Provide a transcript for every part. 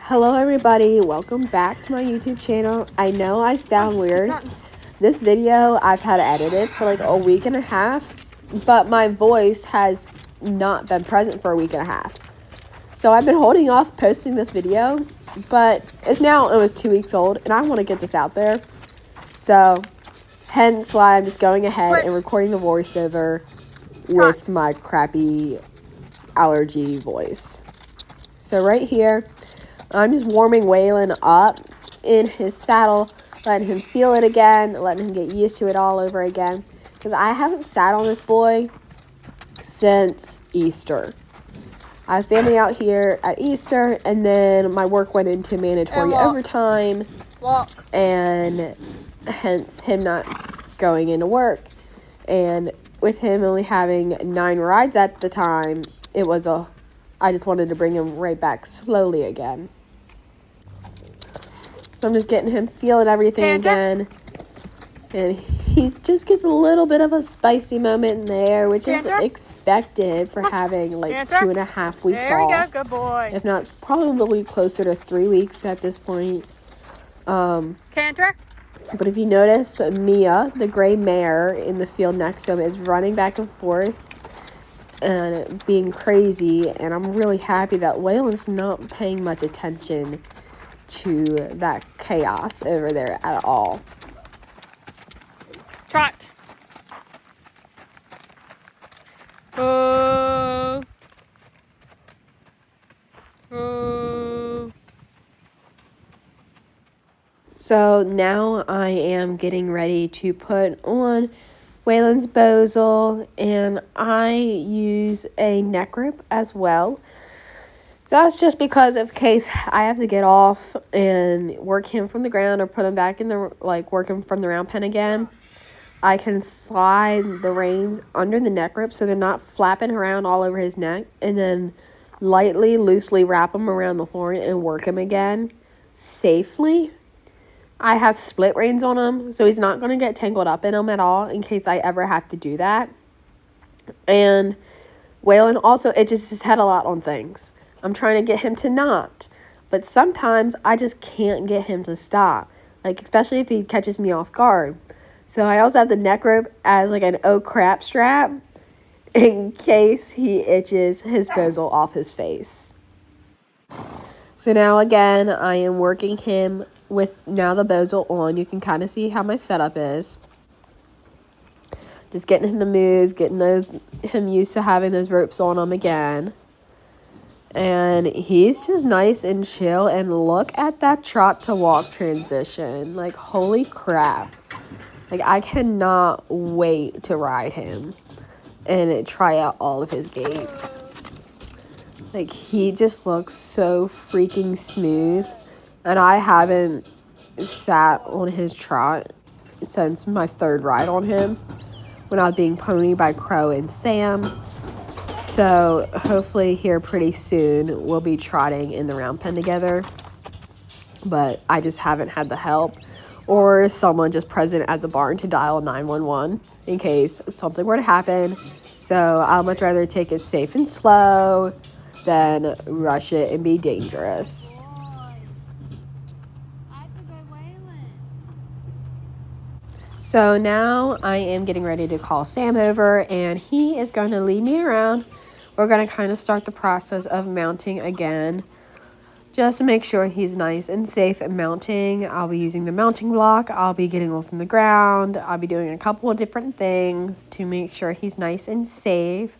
Hello everybody, welcome back to my YouTube channel. I know I sound weird. This video I've had edited for like a week and a half, but my voice has not been present for a week and a half. So I've been holding off posting this video, but it's now almost 2 weeks old and I want to get this out there. So hence why I'm just going ahead and recording the voiceover with my crappy allergy voice. So right here, I'm just warming Waylon up in his saddle, letting him feel it again, letting him get used to it all over again. Because I haven't sat on this boy since Easter. I have family out here at Easter, and then my work went into mandatory overtime, and hence him not going into work. And with him only having 9 rides at the time, I just wanted to bring him right back slowly again. So I'm just getting him feeling everything again. And he just gets a little bit of a spicy moment in there, which is expected for having like 2.5 weeks off. There we go, good boy. If not, probably closer to 3 weeks at this point. Canter. But if you notice, Mia, the gray mare in the field next to him, is running back and forth and being crazy, and I'm really happy that Waylon's not paying much attention to that chaos over there at all. Trot. Oh. Oh. So now I am getting ready to put on Waylon's bozal, and I use a neck grip as well. That's just because in case I have to get off and work him from the ground or put him back in the, work him from the round pen again, I can slide the reins under the neck grip so they're not flapping around all over his neck, and then loosely wrap him around the horn and work him again safely. I have split reins on him, so he's not going to get tangled up in them at all in case I ever have to do that. And Waylon also itches his head a lot on things. I'm trying to get him to not, but sometimes I just can't get him to stop, especially if he catches me off guard. So I also have the neck rope as an oh crap strap in case he itches his bozal off his face. So now again, I am working him with now the bozal on. You can kind of see how my setup is. Just getting him to move, getting him used to having those ropes on him again. And he's just nice and chill. And look at that trot to walk transition. Holy crap. I cannot wait to ride him and try out all of his gaits. He just looks so freaking smooth. And I haven't sat on his trot since my 3rd ride on him when I was being ponied by Crow and Sam. So hopefully here pretty soon we'll be trotting in the round pen together. But I just haven't had the help or someone just present at the barn to dial 911 in case something were to happen. So I'd much rather take it safe and slow than rush it and be dangerous. So now I am getting ready to call Sam over, and he is going to lead me around. We're going to kind of start the process of mounting again, just to make sure he's nice and safe at mounting. I'll be using the mounting block. I'll be getting him from the ground. I'll be doing a couple of different things to make sure he's nice and safe.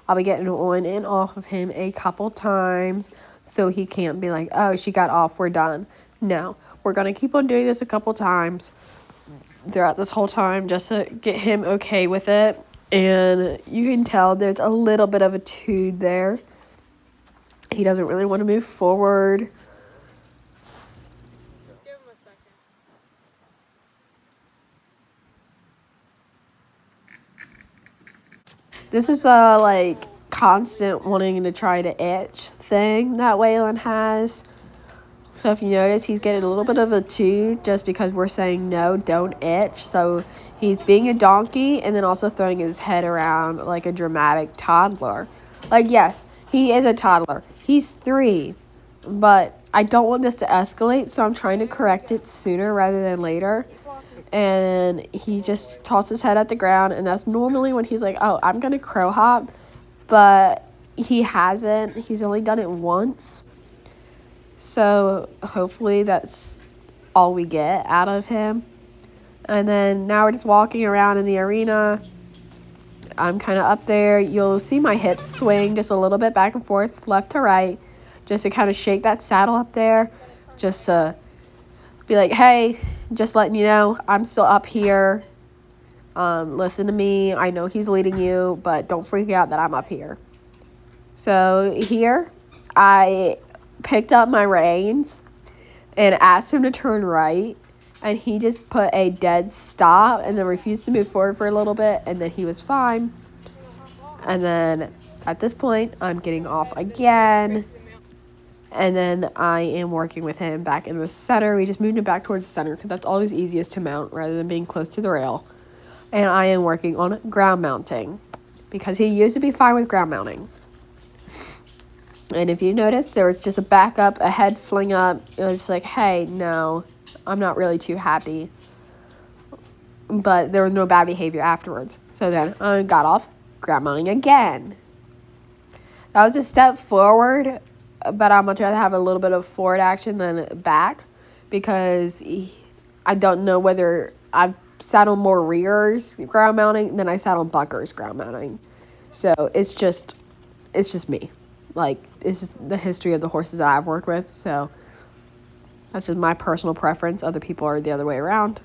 I'll be getting on and off of him a couple times so he can't be like, oh, she got off, we're done. No, we're going to keep on doing this a couple times throughout this whole time just to get him okay with it. And you can tell there's a little bit of a tude there. He doesn't really want to move forward. Just give him a second. This is a constant wanting to try to itch thing that Waylon has. So if you notice, he's getting a little bit of a tude just because we're saying no, don't itch. So he's being a donkey and then also throwing his head around like a dramatic toddler. Yes, he is a toddler. He's 3, but I don't want this to escalate, so I'm trying to correct it sooner rather than later. And he just tosses his head at the ground, and that's normally when he's like, oh, I'm gonna crow hop, but he hasn't. He's only done it once, so hopefully that's all we get out of him. And then now we're just walking around in the arena. I'm kind of up there. You'll see my hips swing just a little bit back and forth, left to right, just to kind of shake that saddle up there, just to be like, hey, just letting you know, I'm still up here. Listen to me. I know he's leading you, but don't freak out that I'm up here. So here, I picked up my reins and asked him to turn right, and he just put a dead stop and then refused to move forward for a little bit, and then he was fine. And then at this point, I'm getting off again. And then I am working with him back in the center. We just moved him back towards the center because that's always easiest to mount rather than being close to the rail. And I am working on ground mounting because he used to be fine with ground mounting. And if you notice, there was just a back up, a head fling up. It was just like, hey, no, I'm not really too happy. But there was no bad behavior afterwards. So then I got off ground mounting again. That was a step forward, but I'd much rather have a little bit of forward action than back because I don't know whether I've sat on more rears ground mounting than I sat on buckers ground mounting. So it's just me. Like, it's just the history of the horses that I've worked with. So that's just my personal preference. Other people are the other way around.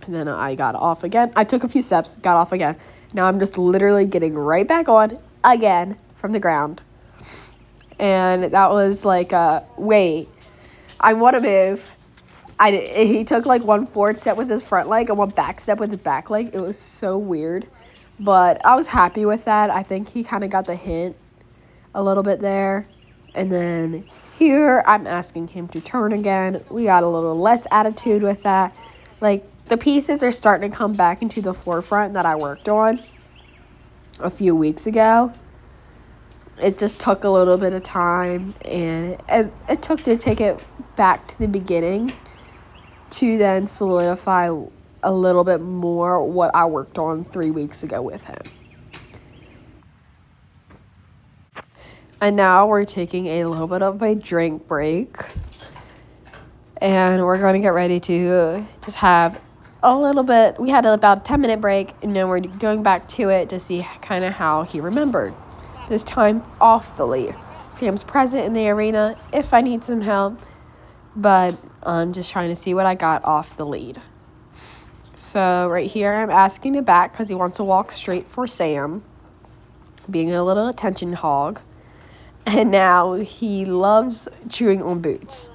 And then I got off again. I took a few steps, got off again. Now I'm just literally getting right back on again from the ground. And that was like, wait, I want to move. He took like one forward step with his front leg and one back step with his back leg. It was so weird. But I was happy with that. I think he kind of got the hint a little bit there. And then here, I'm asking him to turn again. We got a little less attitude with that. Like, the pieces are starting to come back into the forefront that I worked on a few weeks ago. It just took a little bit of time, and it took to take it back to the beginning to then solidify a little bit more what I worked on 3 weeks ago with him. And now we're taking a little bit of a drink break, and we're going to get ready to just have a little bit. We had about a 10-minute break, and then we're going back to it to see kind of how he remembered. This time off the lead. Sam's present in the arena if I need some help, but I'm just trying to see what I got off the lead. So right here, I'm asking to back because he wants to walk straight for Sam, being a little attention hog. And now he loves chewing on boots.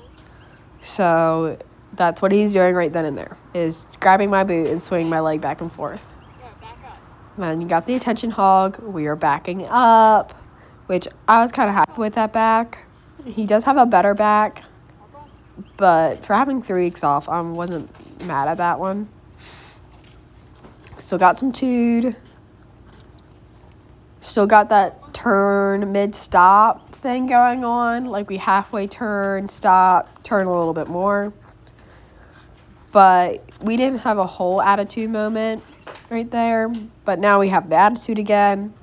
So that's what he's doing right then and there, is grabbing my boot and swinging my leg back and forth. Then you got the attention hog. We are backing up, which I was kind of happy with that back. He does have a better back, but for having 3 weeks off, I wasn't mad at that one. Still got some tood. Still got that turn mid-stop thing going on. Like, we halfway turn, stop, turn a little bit more. But we didn't have a whole attitude moment right there, but now we have the attitude again.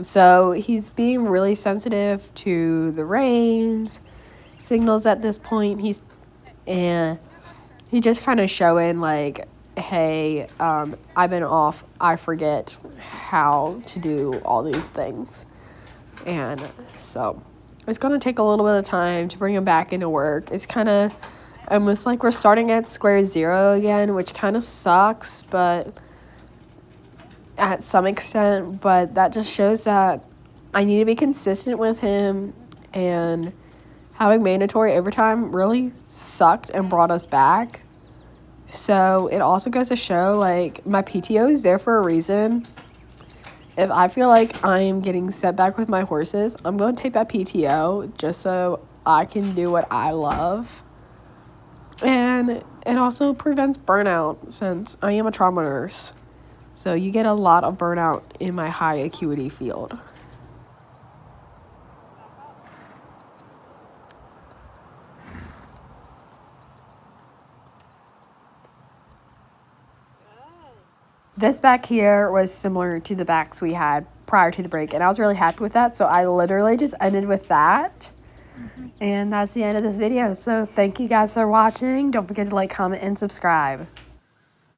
So he's being really sensitive to the reins, signals at this point. He's just kind of showing like, hey, I've been off. I forget how to do all these things. And so it's going to take a little bit of time to bring him back into work. It's kind of almost like we're starting at square zero again, which kind of sucks, but at some extent, but that just shows that I need to be consistent with him, and having mandatory overtime really sucked and brought us back. So it also goes to show, like, my PTO is there for a reason. If I feel like I am getting set back with my horses, I'm going to take that PTO just so I can do what I love. And it also prevents burnout, since I am a trauma nurse. So you get a lot of burnout in my high acuity field. This back here was similar to the backs we had prior to the break, and I was really happy with that, so I literally just ended with that. And that's the end of this video. So thank you guys for watching. Don't forget to like, comment, and subscribe.